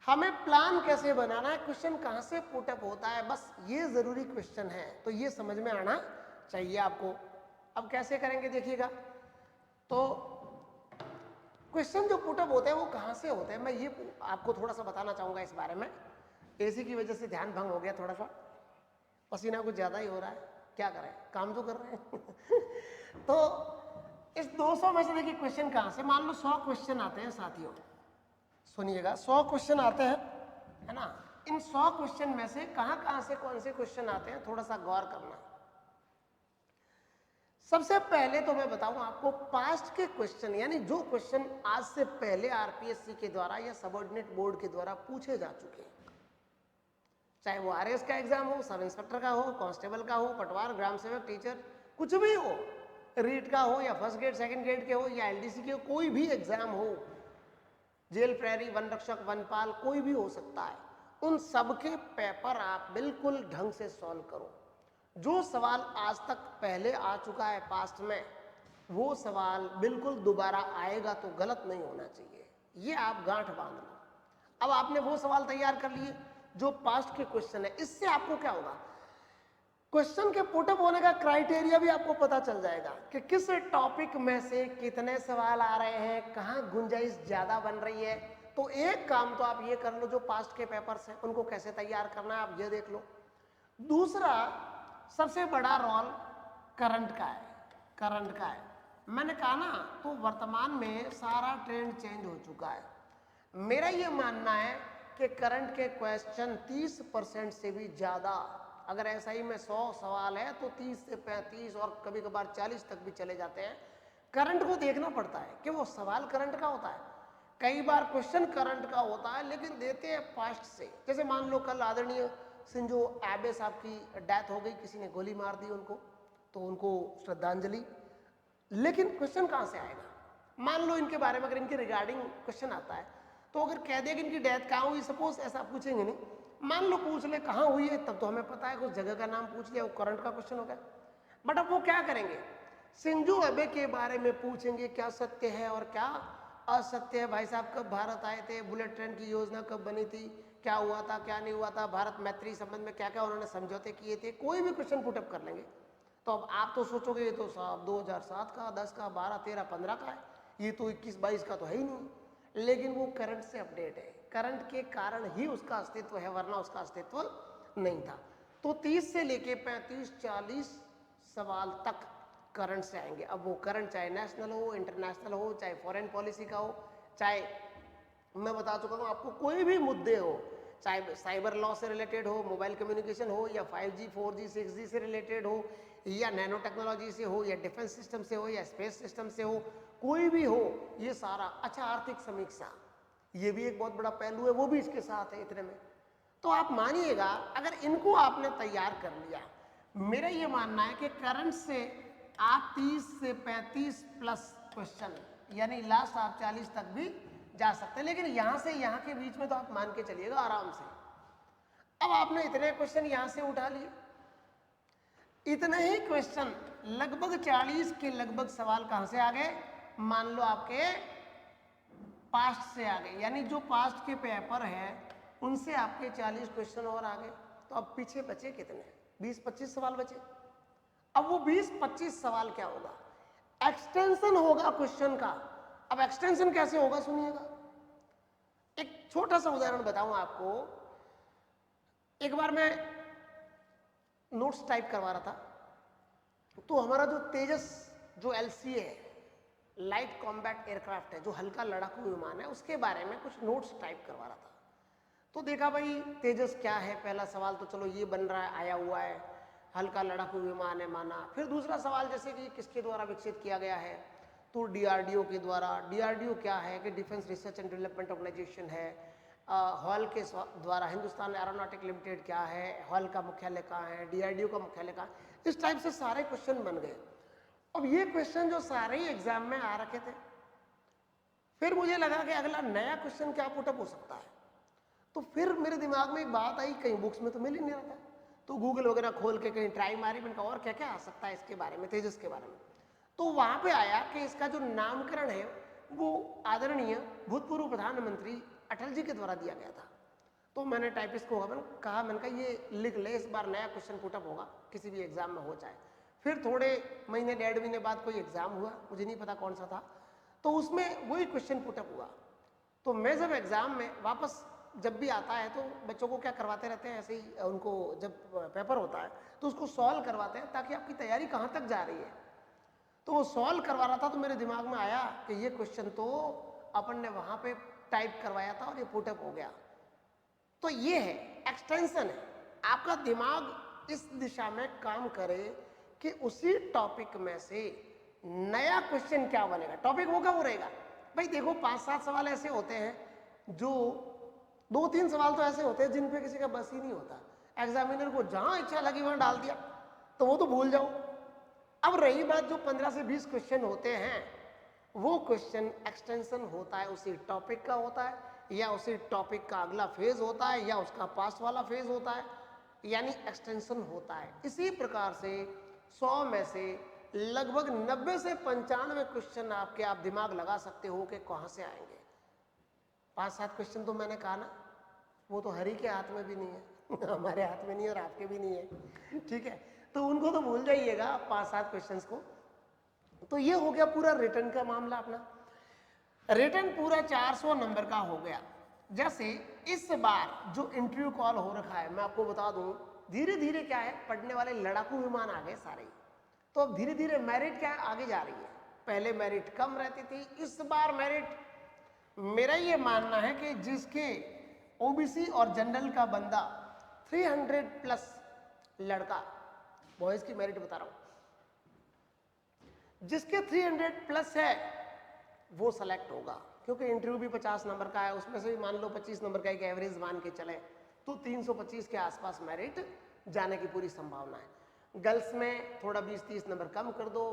हमें प्लान कैसे बनाना है, क्वेश्चन कहां से पुटअप होता है, बस ये जरूरी क्वेश्चन है, तो ये समझ में आना चाहिए आपको। अब कैसे करेंगे देखिएगा, तो क्वेश्चन जो पुटअप होते हैं वो कहां से होते हैं, मैं ये आपको थोड़ा सा बताना चाहूंगा इस बारे में। एसी की वजह से ध्यान भंग हो गया, थोड़ा सा पसीना कुछ ज्यादा ही हो रहा है, क्या करें, काम तो कर रहे हैं। तो इस 200 में से देखिए क्वेश्चन कहां से, मान लो 100 क्वेश्चन आते हैं साथियों, सुनिएगा 100 क्वेश्चन आते हैं, है ना। इन 100 क्वेश्चन में से कहां से कौन से क्वेश्चन आते हैं, थोड़ा सा गौर करना। सबसे पहले तो मैं बताऊं आपको पास्ट के क्वेश्चन, यानी जो क्वेश्चन आज से पहले आरपीएससी के द्वारा या सबऑर्डिनेट बोर्ड के द्वारा पूछे जा चुके हैं, चाहे वो आरएस का एग्जाम हो, सब इंस्पेक्टर का हो, कांस्टेबल का हो, पटवार, ग्राम सेवक, टीचर, कुछ भी हो, रीट का हो या फर्स्ट ग्रेड सेकंड ग्रेड के हो या एलडीसी के हो, कोई भी एग्जाम हो, जेल प्रहरी, वन रक्षक, वनपाल, कोई भी हो सकता है, उन सबके पेपर आप बिल्कुल ढंग से सॉल्व करो। जो सवाल आज तक पहले आ चुका है पास्ट में, वो सवाल बिल्कुल दोबारा आएगा तो गलत नहीं होना चाहिए, ये आप गांठ बांध लो। अब आपने वो सवाल तैयार कर लिए जो पास्ट के क्वेश्चन है, इससे आपको क्या होगा, क्वेश्चन के पुटअप होने का क्राइटेरिया भी आपको पता चल जाएगा कि किस टॉपिक में से कितने सवाल आ रहे हैं, कहाँ गुंजाइश ज्यादा बन रही है। तो एक काम तो आप ये कर लो, जो पास्ट के पेपर्स हैं उनको कैसे तैयार करना है आप ये देख लो। दूसरा सबसे बड़ा रोल करंट का है, करंट का है। मैंने कहा ना, तो वर्तमान में सारा ट्रेंड चेंज हो चुका है। मेरा ये मानना है कि करंट के क्वेश्चन 30% से भी ज़्यादा, अगर एसआई में 100 सवाल है तो 30 से 35 और कभी कभार 40 तक भी चले जाते हैं। करंट को देखना पड़ता है कि वो सवाल करंट का होता है। कई बार क्वेश्चन करंट का होता है लेकिन देते हैं पास्ट से। जैसे मान लो कल आदरणीय सिंजो एबे साहब की डेथ हो गई, किसी ने गोली मार दी उनको, तो उनको श्रद्धांजलि, लेकिन क्वेश्चन कहाँ से आएगा? मान लो इनके बारे में अगर इनके रिगार्डिंग क्वेश्चन आता है तो अगर कह दे कि इनकी डेथ कहाँ हुई, सपोज ऐसा पूछेंगे नहीं, मान लो पूछ ले कहाँ हुई है, तब तो हमें पता है कुछ जगह का नाम पूछ लिया, वो करंट का क्वेश्चन हो गया। बट अब वो क्या करेंगे, सिंजो एबे के बारे में पूछेंगे, क्या सत्य है और क्या असत्य है, भाई साहब कब भारत आए थे, बुलेट ट्रेन की योजना कब बनी थी, क्या हुआ था क्या नहीं हुआ था, भारत मैत्री संबंध में क्या क्या उन्होंने समझौते किए थे, कोई भी क्वेश्चन पुटअप कर लेंगे। तो अब आप तो सोचोगे ये तो 2007 का, 10 का, 12, 13, 15 का है, ये तो 21, 22 का तो है ही नहीं, लेकिन वो करंट से अपडेट है, करंट के कारण ही उसका अस्तित्व है, वरना उसका अस्तित्व नहीं था। तो 30 से लेके 35, 40 सवाल तक करंट से आएंगे। अब वो करंट चाहे नेशनल हो, इंटरनेशनल हो, चाहे फॉरेन पॉलिसी का हो, चाहे मैं बता चुका हूँ आपको कोई भी मुद्दे हो, चाहे साइबर लॉ से रिलेटेड हो, मोबाइल कम्युनिकेशन हो, या 5G 4G 6G से रिलेटेड हो, या नैनो टेक्नोलॉजी से हो, या डिफेंस सिस्टम से हो, या स्पेस सिस्टम से हो, कोई भी हो, ये सारा। अच्छा, आर्थिक समीक्षा, ये भी एक बहुत बड़ा पहलू है, वो भी इसके साथ है इतने में। तो आप मानिएगा अगर इनको आपने तैयार कर लिया, मेरा ये मानना है कि करंट से आप 30 से 35 प्लस क्वेश्चन, यानी लास्ट आप 40 तक भी जा सकते हैं, लेकिन यहां से यहां के बीच में तो आप मान के चलिएगा आराम से। अब आपने इतने क्वेश्चन यहां से उठा लिए, इतने ही क्वेश्चन लगभग 40 के लगभग सवाल कहां से आ गए, मान लो आपके पास्ट से आ गए, यानी जो पास्ट के पेपर है उनसे आपके 40 क्वेश्चन और आ गए। तो अब पीछे बचे कितने, 20-25 सवाल बचे। अब वो 20-25 सवाल क्या होगा, एक्सटेंशन होगा क्वेश्चन का। अब एक्सटेंशन कैसे होगा सुनिएगा, एक छोटा सा उदाहरण बताऊं आपको। एक बार मैं नोट्स टाइप करवा रहा था, तो हमारा जो तेजस जो LCA है, लाइट कॉम्बैट एयरक्राफ्ट है, जो हल्का लड़ाकू विमान है, उसके बारे में कुछ नोट्स टाइप करवा रहा था। तो देखा भाई तेजस क्या है, पहला सवाल तो चलो ये बन रहा है, आया हुआ है, हल्का लड़ाकू विमान है माना। फिर दूसरा सवाल जैसे कि किसके द्वारा विकसित किया गया है, तो DRDO के द्वारा। DRDO क्या है कि defence research and development organisation है। हॉल के द्वारा हिंदुस्तान एरोनॉटिक लिमिटेड क्या है, हॉल का मुख्यालय कहाँ है, DRDO का मुख्यालय कहाँ है। इस टाइप से सारे क्वेश्चन बन गए। अब ये क्वेश्चन जो सारे ही एग्जाम में आ रखे थे, फिर मुझे लगा कि अगला नया क्वेश्चन क्या पुटअप हो सकता है। तो फिर मेरे दिमाग में एक बात आई, कहीं बुक्स में तो मिल ही नहीं रहा था, तो गूगल वगैरह खोल के कहीं ट्राई मारी, मैंने कहा और क्या क्या आ सकता है इसके बारे में, तेजस के बारे में। तो वहां पे आया कि इसका जो नामकरण है वो आदरणीय भूतपूर्व प्रधानमंत्री अटल जी के द्वारा दिया गया था। तो मैंने टाइपिस्ट को कहा, मैंने कहा ये लिख ले, इस बार नया क्वेश्चन पुटअप होगा, किसी भी एग्जाम में हो जाए। फिर थोड़े महीने 1.5 महीने बाद कोई एग्जाम हुआ, मुझे नहीं पता कौन सा था, तो उसमें वही क्वेश्चन पुटअप हुआ। तो मैं जब एग्जाम में वापस जब भी आता है तो बच्चों को क्या करवाते रहते हैं, ऐसे ही उनको जब पेपर होता है तो उसको सॉल्व करवाते हैं ताकि आपकी तैयारी कहाँ तक जा रही है। तो वो सॉल्व करवा रहा था तो मेरे दिमाग में आया कि ये क्वेश्चन तो अपन ने वहां पे टाइप करवाया था और ये पुटअप हो गया। तो ये है एक्सटेंशन है, आपका दिमाग इस दिशा में काम करे कि उसी टॉपिक में से नया क्वेश्चन क्या बनेगा। टॉपिक वो क्या हो रहेगा भाई, देखो 5-7 सवाल ऐसे होते हैं, जो 2-3 सवाल तो ऐसे होते हैं जिन पे किसी का बस ही नहीं होता। एग्जामिनर को जहां इच्छा लगी वहां डाल दिया, तो वो तो भूल जाओ। अब रही बात जो 15 से 20 क्वेश्चन होते हैं, वो क्वेश्चन एक्सटेंशन होता है, उसी टॉपिक का होता है, या उसी टॉपिक का अगला फेज होता है, या उसका पास्ट वाला फेज होता है, यानी एक्सटेंशन होता है। इसी प्रकार से 100 में से लगभग 90 से 95 क्वेश्चन आपके आप दिमाग लगा सकते हो कि कहां से आएंगे। 5-7 क्वेश्चन तो मैंने कहा ना, वो तो हरि के हाथ में भी नहीं है हमारे हाथ में नहीं है और आपके भी नहीं है, ठीक है, तो उनको तो भूल जाइएगा 5-7 क्वेश्चंस को। तो ये हो गया पूरा रिटर्न का मामला अपना। रिटर्न पूरा 400 नंबर का हो गया। जैसे इस बार जो इंटरव्यू कॉल हो रखा है, मैं आपको बता दूं, धीरे धीरे क्या है, पढ़ने वाले लड़ाकू विमान आ गए सारे, तो अब धीरे धीरे मेरिट क्या है, आगे जा रही है। पहले मेरिट कम रहती थी, इस बार मेरिट, मेरा ये मानना है कि जिसके ओबीसी और जनरल का बंदा 300 प्लस लड़का, बॉयज की मेरिट बता रहा हूं, जिसके 300 प्लस है वो सेलेक्ट होगा, क्योंकि इंटरव्यू भी 50 नंबर का है, उसमें से भी मान लो 25 नंबर का एक एवरेज मान के चले तो 325 के आसपास मेरिट जाने की पूरी संभावना है। गर्ल्स में थोड़ा 20-30 नंबर कम कर दो,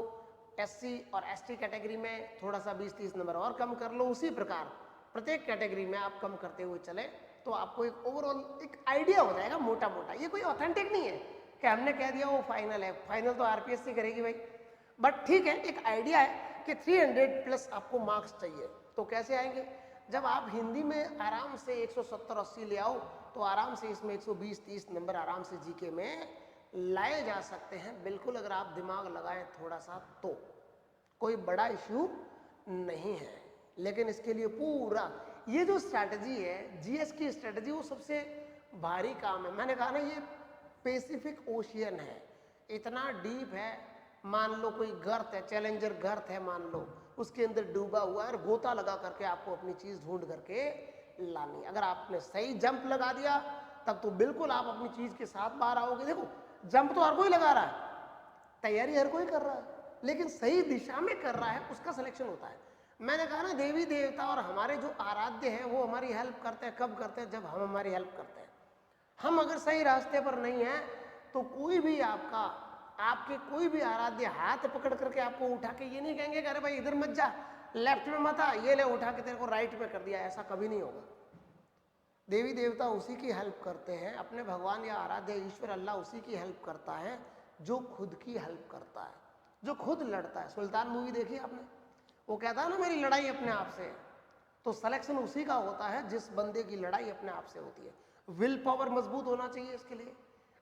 एससी और एसटी कैटेगरी में थोड़ा सा 20-30 नंबर और कम कर लो, उसी प्रकार प्रत्येक कैटेगरी में आप कम करते हुए चले तो आपको एक ओवरऑल एक आइडिया हो जाएगा मोटा मोटा। ये कोई ऑथेंटिक नहीं है कि हमने कह दिया वो फाइनल है, फाइनल तो आरपीएससी करेगी भाई, बट ठीक है, एक आइडिया है कि 300 प्लस आपको मार्क्स चाहिए। तो कैसे आएंगे, जब आप हिंदी में आराम से 170-80 ले आओ तो आराम से इसमें 120-30 नंबर आराम से जीके में लाए जा सकते हैं, बिल्कुल, अगर आप दिमाग लगाएं थोड़ा सा तो कोई बड़ा इश्यू नहीं है। लेकिन इसके लिए पूरा ये जो स्ट्रैटेजी है, जीएस की स्ट्रैटेजी, वो सबसे भारी काम है। मैंने कहा ना, ये पैसिफिक ओशियन है, इतना डीप है, मान लो कोई गर्त है, चैलेंजर गर्त है, मान लो उसके अंदर डूबा हुआ है और गोता लगा करके आपको अपनी चीज ढूंढ करके लानी। अगर आपने सही जंप लगा दिया तब तो बिल्कुल आप अपनी चीज के साथ बाहर आओगे। देखो, जंप तो हर कोई लगा रहा है, तैयारी हर कोई कर रहा है, लेकिन सही दिशा में कर रहा है उसका सिलेक्शन होता है। मैंने कहा ना, देवी देवता और हमारे जो आराध्य हैं वो हमारी हेल्प करते हैं, कब करते हैं, जब हम हमारी हेल्प करते हैं। हम अगर सही रास्ते पर नहीं हैं तो कोई भी आपके कोई भी आराध्य हाथ पकड़ करके आपको उठा के ये नहीं कहेंगे कि अरे भाई इधर मत जा, लेफ्ट में मत आ, ये ले उठा के तेरे को राइट में कर दिया, ऐसा कभी नहीं होगा। देवी देवता उसी की हेल्प करते हैं, अपने भगवान या आराध्य ईश्वर अल्लाह उसी की हेल्प करता है जो खुद की हेल्प करता है, जो खुद लड़ता है। सुल्तान मूवी देखी आपने, वो कहता है ना मेरी लड़ाई अपने आप से, तो सिलेक्शन उसी का होता है जिस बंदे की लड़ाई अपने आप से होती है। विल पावर मजबूत होना चाहिए इसके लिए।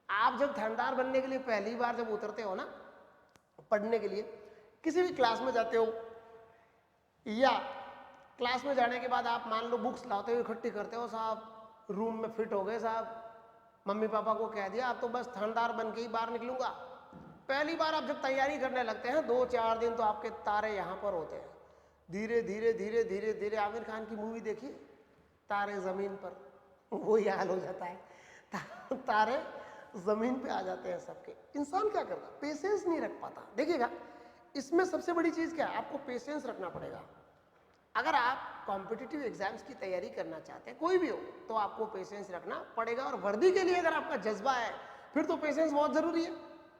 आप जब थानेदार बनने के लिए पहली बार जब उतरते हो ना पढ़ने के लिए, किसी भी क्लास में जाते हो, या क्लास में जाने के बाद आप मान लो बुक्स लाते हो, इकट्ठी करते हो, साहब रूम में फिट हो गए, साहब मम्मी पापा को कह दिया अब तो बस थानेदार बन के ही बाहर निकलूंगा। पहली बार आप जब तैयारी करने लगते हैं 2-4 दिन तो आपके तारे यहाँ पर होते हैं, धीरे धीरे धीरे धीरे धीरे, आमिर खान की मूवी देखिए तारे जमीन पर, वही हाल हो जाता है, तारे जमीन पे आ जाते हैं सबके। इंसान क्या करता, पेशेंस नहीं रख पाता। देखिएगा, इसमें सबसे बड़ी चीज क्या है, आपको पेशेंस रखना पड़ेगा। अगर आप कॉम्पिटिटिव एग्जाम्स की तैयारी करना चाहते हैं, कोई भी हो, तो आपको पेशेंस रखना पड़ेगा। और वर्दी के लिए अगर आपका जज्बा है फिर तो पेशेंस बहुत जरूरी है।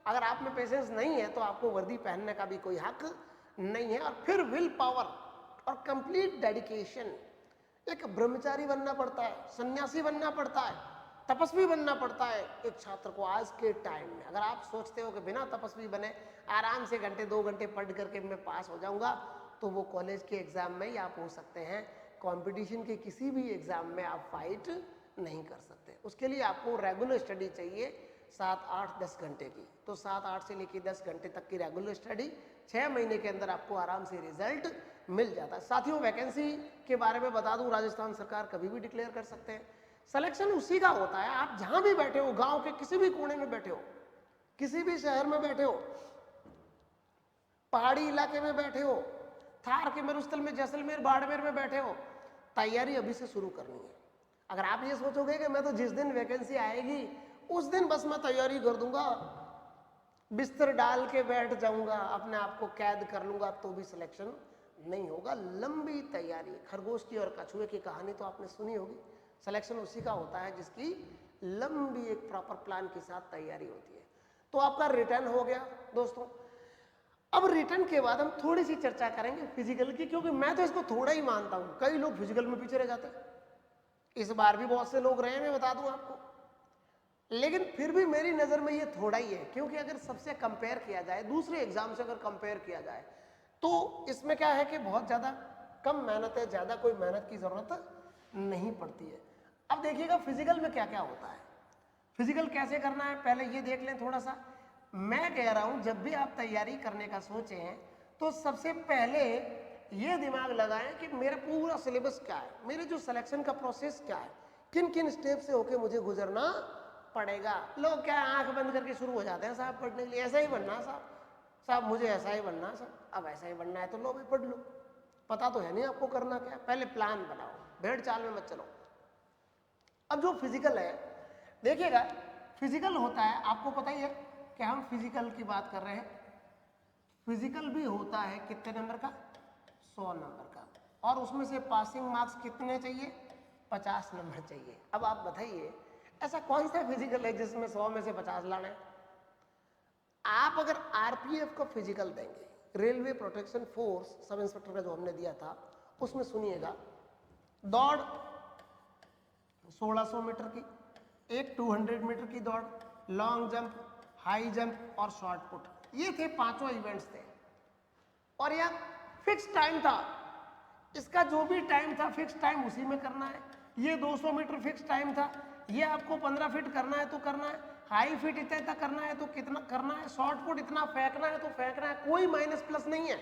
अगर आप में पेशेंस नहीं है तो आपको वर्दी पहनने का भी कोई हक नहीं है। और फिर विल पावर और कंप्लीट डेडिकेशन। एक ब्रह्मचारी बनना पड़ता है, सन्यासी बनना पड़ता है, तपस्वी बनना पड़ता है एक छात्र को आज के टाइम में। अगर आप सोचते हो कि बिना तपस्वी बने आराम से 1-2 घंटे पढ़ करके मैं पास हो जाऊंगा, तो वो कॉलेज के एग्जाम में ही आप हो सकते हैं, कंपटीशन के किसी भी एग्जाम में आप फाइट नहीं कर सकते। उसके लिए आपको रेगुलर स्टडी चाहिए 7-8-10 घंटे की। तो 7-8 से लेकर 10 घंटे तक की रेगुलर स्टडी 6 महीने के अंदर आपको आराम से रिजल्ट मिल जाता है। साथियों, वैकेंसी के बारे में बता दूं, राजस्थान सरकार कभी भी डिक्लेयर कर सकते हैं। सिलेक्शन उसी का होता है, आप जहां भी बैठे हो, गांव के किसी भी कोने में बैठे हो, किसी भी शहर में बैठे हो, पहाड़ी इलाके में बैठे हो, थार के मरुस्थल में, जैसलमेर, बाड़मेर में बैठे हो, तैयारी अभी से शुरू करनी है। अगर आप ये सोचोगे कि मैं तो जिस दिन वैकेंसी आएगी उस दिन बस मैं तैयारी कर दूंगा, बिस्तर डाल के बैठ जाऊंगा, अपने आप को कैद कर लूंगा, तो भी सिलेक्शन नहीं होगा। लंबी तैयारी, खरगोश की और कछुए की कहानी तो आपने सुनी होगी। सिलेक्शन उसी का होता है जिसकी लंबी एक प्रॉपर प्लान के साथ तैयारी होती है। तो आपका रिटर्न हो गया दोस्तों। अब रिटर्न के बाद हम थोड़ी सी चर्चा करेंगे फिजिकल की, क्योंकि मैं तो इसको थोड़ा ही मानता हूं, कई लोग फिजिकल में पीछे रह जाते हैं। इस बार भी बहुत से लोग रहे हैं, मैं बता दूं आपको, लेकिन फिर भी मेरी नजर में ये थोड़ा ही है, क्योंकि अगर सबसे कंपेयर किया जाए, दूसरे एग्जाम से अगर कंपेयर किया जाए, तो इसमें क्या है कि बहुत ज्यादा कम मेहनत है, ज्यादा कोई मेहनत की जरूरत नहीं पड़ती है। अब देखिएगा फिजिकल में क्या क्या होता है, फिजिकल कैसे करना है पहले ये देख लें थोड़ा सा। मैं कह रहा हूं जब भी आप तैयारी करने का सोचें तो सबसे पहले ये दिमाग लगाएं कि मेरा पूरा सिलेबस क्या है, मेरे जो सिलेक्शन का प्रोसेस क्या है, किन किन स्टेप से होके मुझे गुजरना पड़ेगा। लोग क्या आंख बंद करके शुरू हो जाते हैं साहब पढ़ने के लिए, ऐसा ही बनना साहब, साहब मुझे ऐसा ही बनना है साहब। अब ऐसा ही बनना है तो लो भाई पढ़ लो, पता तो है नहीं आपको करना क्या, पहले प्लान बनाओ, भेड़ चाल में मत चलो। अब जो फिजिकल है देखिएगा, फिजिकल होता है, आपको पता ही है कि हम फिजिकल की बात कर रहे हैं, फिजिकल भी होता है कितने नंबर का, 100 नंबर का, और उसमें से पासिंग मार्क्स कितने चाहिए, 50 नंबर चाहिए। अब आप बताइए ऐसा कौन सा फिजिकल है जिसमें 100 में से 50 लाना है। आप अगर आरपीएफ का फिजिकल देंगे, railway protection force sub inspector का जो हमने दिया था, उसमें सुनिएगा, दौड़ 1600 मीटर की, एक 200 मीटर की दौड़, लॉन्ग जंप, हाई जंप और शॉर्ट पुट, ये थे पांचों इवेंट्स थे। और यह फिक्स टाइम था, इसका जो भी टाइम था फिक्स टाइम उसी में करना है। ये 200 मीटर फिक्स टाइम था, ये आपको 15 फीट करना है तो करना है, हाई फीट इतना तक करना है तो कितना करना है, शॉर्ट पुट इतना फेंकना है तो फेंकना है, कोई माइनस प्लस नहीं है।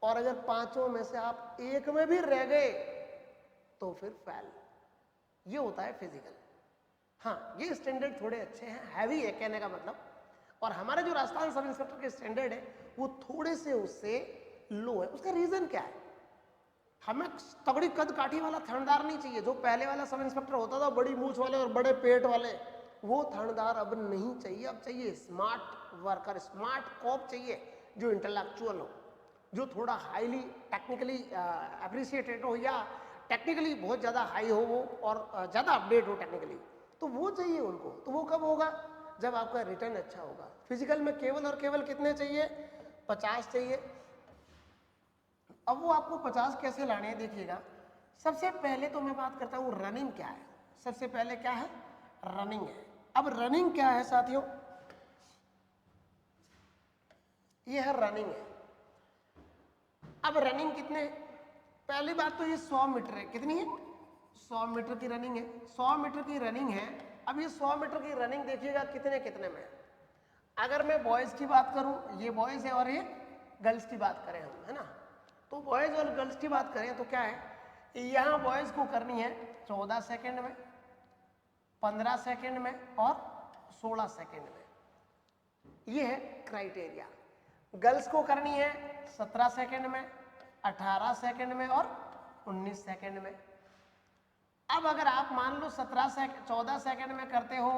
और अगर पांचों में से आप एक में भी रह गए तो फिर फेल। ये होता है फिजिकल। हाँ, ये स्टैंडर्ड थोड़े अच्छे हैं, हैवी है कहने का मतलब, और हमारे जो राजस्थान सब इंस्पेक्टर के स्टैंडर्ड है वो थोड़े से उससे लो है। उसका रीजन क्या है, हमें तगड़ी कद काठी वाला थानेदार नहीं चाहिए। जो पहले वाला सब इंस्पेक्टर होता था, बड़ी मूछ वाले और बड़े पेट वाले, वो थानेदार अब नहीं चाहिए। अब चाहिए स्मार्ट वर्कर, स्मार्ट कॉप चाहिए, जो इंटेलेक्चुअल हो, जो थोड़ा हाईली टेक्निकली अप्रिशिएटेड हो, या टेक्निकली बहुत ज़्यादा हाई हो वो, और ज़्यादा अपडेट हो टेक्निकली, तो वो चाहिए उनको। तो वो कब होगा, जब आपका रिटर्न अच्छा होगा। फिजिकल में केवल और केवल कितने चाहिए, 50 चाहिए। अब वो आपको 50 कैसे लाने हैं देखिएगा। सबसे पहले तो मैं बात करता हूँ रनिंग क्या है। सबसे पहले क्या है, रनिंग है। अब रनिंग क्या है साथियों, ये है रनिंग है। अब रनिंग कितने, पहली बात तो ये 100 मीटर है, कितनी है, 100 मीटर की रनिंग है। 100 मीटर की रनिंग है। अब ये 100 मीटर की रनिंग देखिएगा कितने कितने में। अगर मैं बॉयज की बात करूं, ये बॉयज है और ये गर्ल्स की बात करें हम, है ना, तो बॉयज और गर्ल्स की बात करें तो क्या है, यहाँ बॉयज को करनी है 14 सेकेंड में, 15 सेकेंड में और 16 सेकेंड में। ये है क्राइटेरिया। गर्ल्स को करनी है 17 सेकेंड में, 18 सेकेंड में और 19 सेकेंड में। अब अगर आप मान लो 14 सेकेंड में करते हो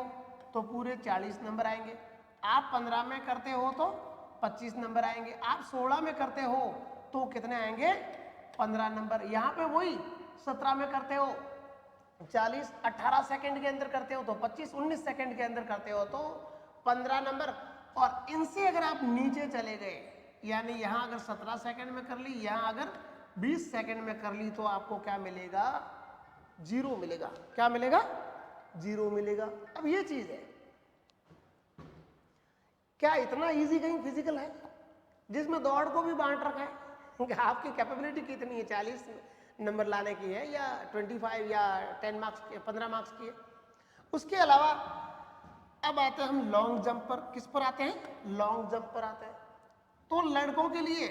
तो पूरे 40 नंबर आएंगे, आप 15 में करते हो तो 25 नंबर आएंगे, आप 16 में करते हो तो कितने आएंगे, 15 नंबर। यहाँ पे वही 17 में करते हो 40, 18 सेकेंड के अंदर करते हो तो 25, 19 सेकेंड के अंदर करते हो तो 15 नंबर। और इनसे अगर आप नीचे चले गए, यानी यहाँ अगर 17 सेकेंड में कर ली, यहाँ अगर 20 सेकेंड में कर ली, तो आपको क्या मिलेगा, 0 मिलेगा। क्या मिलेगा, 0 मिलेगा। अब ये चीज है, क्या इतना इजी कहीं फिजिकल है जिसमें दौड़ को भी बांट रखा है? आपकी कैपेबिलिटी कितनी है, 40 नंबर लाने की है या 25 या 10 मार्क्स की, 15 मार्क्स की है? उसके अलावा अब आते हैं हम लॉन्ग जंप पर। किस पर आते हैं, लॉन्ग जंप पर आते हैं। तो लड़कों के लिए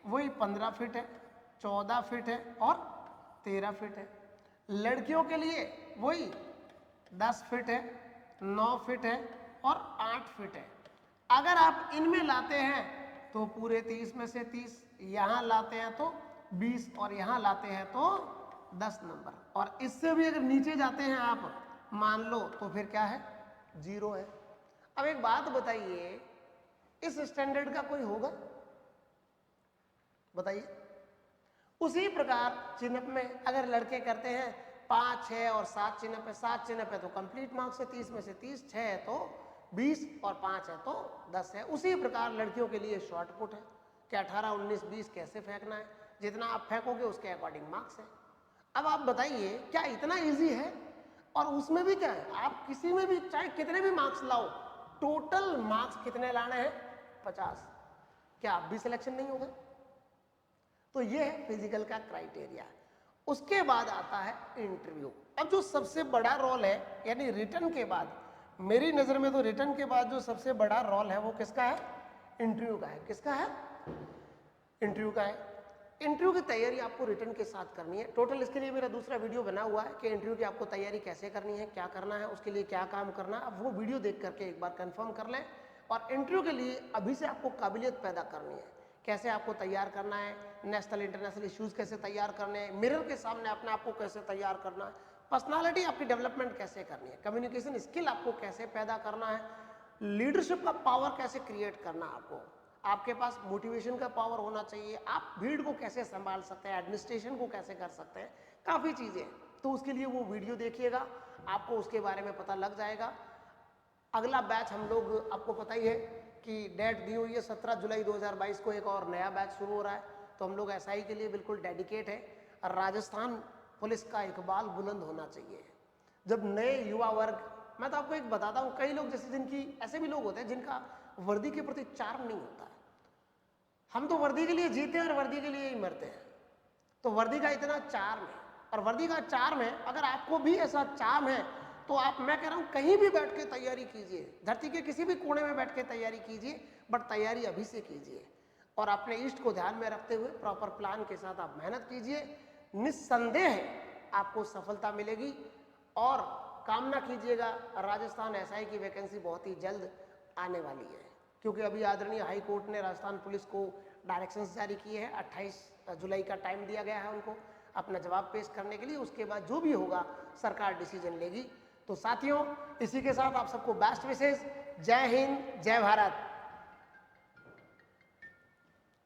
वही 15 फीट है, 14 फीट है और 13 फीट है। लड़कियों के लिए वही 10 फीट है, 9 फीट है और 8 फीट है। अगर आप इनमें लाते हैं तो पूरे 30 में से 30, यहाँ लाते हैं तो 20 और यहाँ लाते हैं तो 10 नंबर। और इससे भी अगर नीचे जाते हैं आप मान लो तो फिर क्या है, 0 है। अब एक बात बताइए, इस स्टैंडर्ड का कोई होगा, बताइए? उसी प्रकार चिन्ह में अगर लड़के करते हैं 5, 6 और 7 चिन्ह पे, 7 चिन्ह पे तो कंप्लीट मार्क्स है 30 में से 30, 6 है तो 20 और 5 है तो 10 है। उसी प्रकार लड़कियों के लिए शॉर्ट पुट है कि 18, 19, 20 कैसे फेंकना है, जितना आप फेंकोगे उसके अकॉर्डिंग मार्क्स है। अब आप बताइए क्या इतना इजी है? और उसमें भी क्या है, आप किसी में भी चाहे कितने भी मार्क्स लाओ, टोटल मार्क्स कितने लाने हैं? 50। क्या आप भी सिलेक्शन नहीं होगा? तो ये है फिजिकल का क्राइटेरिया। उसके बाद आता है इंटरव्यू। अब जो सबसे बड़ा रोल है, यानी रिटर्न के बाद, मेरी नजर में तो रिटर्न के बाद जो सबसे बड़ा रोल है वो किसका है? इंटरव्यू का है। किसका है? इंटरव्यू का है। इंटरव्यू की तैयारी आपको रिटर्न के साथ करनी है। टोटल इसके लिए मेरा दूसरा वीडियो बना हुआ है कि इंटरव्यू की आपको तैयारी कैसे करनी है, क्या करना है, उसके लिए क्या काम करना है। अब वो वीडियो देख करके एक बार कंफर्म कर लें। और इंटरव्यू के लिए अभी से आपको काबिलियत पैदा करनी है, कैसे आपको तैयार करना है, नेशनल इंटरनेशनल इश्यूज कैसे तैयार करने हैं, मिरर के सामने अपने आप को कैसे तैयार करना है, पर्सनालिटी आपकी डेवलपमेंट कैसे करनी है, कम्युनिकेशन स्किल आपको कैसे पैदा करना है, लीडरशिप का पावर कैसे क्रिएट करना है आपको, आपके पास मोटिवेशन का पावर होना चाहिए, आप भीड़ को कैसे संभाल सकते हैं, एडमिनिस्ट्रेशन को कैसे कर सकते हैं, काफ़ी चीज़ें। तो उसके लिए वो वीडियो देखिएगा, आपको उसके बारे में पता लग जाएगा। अगला बैच हम लोग, आपको पता ही है कि डेट दी हुई है 17 जुलाई 2022 को एक और नया बैच शुरू हो रहा है। तो हम लोग एसआई के लिए बिल्कुल डेडिकेट है। राजस्थान पुलिस का इकबाल बुलंद होना चाहिए। जब नए युवा वर्ग, मैं तो आपको एक बताता हूँ, कई लोग जैसे जिनकी, ऐसे भी लोग होते हैं जिनका वर्दी के प्रति चार्म नहीं होता है। हम तो वर्दी के लिए जीते हैं और वर्दी के लिए ही मरते हैं। तो वर्दी का इतना चार्म है, और वर्दी का चार्म है, अगर आपको भी ऐसा चार्म है तो आप, मैं कह रहा हूँ, कहीं भी बैठ के तैयारी कीजिए, धरती के किसी भी कोने में बैठ के तैयारी कीजिए, बट तैयारी अभी से कीजिए और अपने इष्ट को ध्यान में रखते हुए प्रॉपर प्लान के साथ आप मेहनत कीजिए। निस्संदेह आपको सफलता मिलेगी। और कामना कीजिएगा, राजस्थान एसआई की वैकेंसी बहुत ही जल्द आने वाली है, क्योंकि अभी आदरणीय हाई कोर्ट ने राजस्थान पुलिस को डायरेक्शंस जारी किए हैं। 28 जुलाई का टाइम दिया गया है उनको अपना जवाब पेश करने के लिए। उसके बाद जो भी होगा सरकार डिसीजन लेगी। तो साथियों, इसी के साथ आप सबको बेस्ट विशेष। जय हिंद, जय भारत।